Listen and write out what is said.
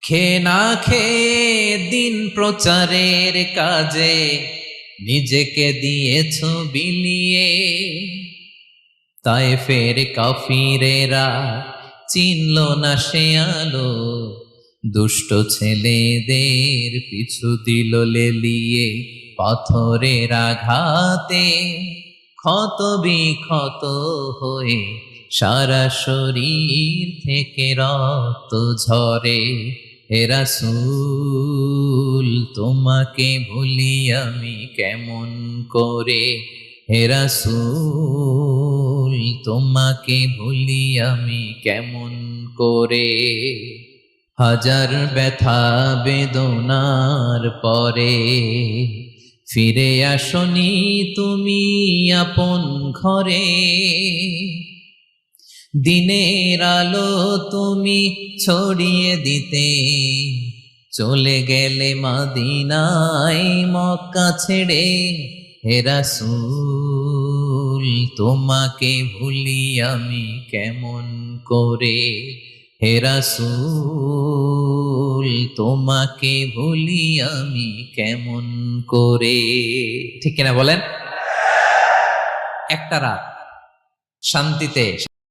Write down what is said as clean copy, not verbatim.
খে না খেয়ে দিন প্রচারের কাজে নিজেকে দিয়েছ বিলিয়ে, তায়েফের কাফিরেরা চিনল না সে আলো, দুষ্ট ছেলেদের পিছু দিল লেলিয়ে। পাথরের আঘাতে ক্ষত বিক্ষত হয়ে সারা শরীর থেকে রক্ত ঝরে। হে রাসূল তোমাকে ভুলি আমি কেমন করে, হে রাসূল তোমাকে ভুলি আমি কেমন করে। হাজার ব্যথা বেদনার পরে ফিরে আসনি তুমি আপন ঘরে, দিনের আলো তুমি ছড়িয়ে দিতে চলে গেলে মদিনায় মক্কা ছেড়ে। হে রাসূল তোমাকে ভুলি আমি কেমন করে, হে রাসূল তোমাকে ভুলি আমি কেমন করে। ঠিক কিনা বলেন? একটা রাত শান্তিতে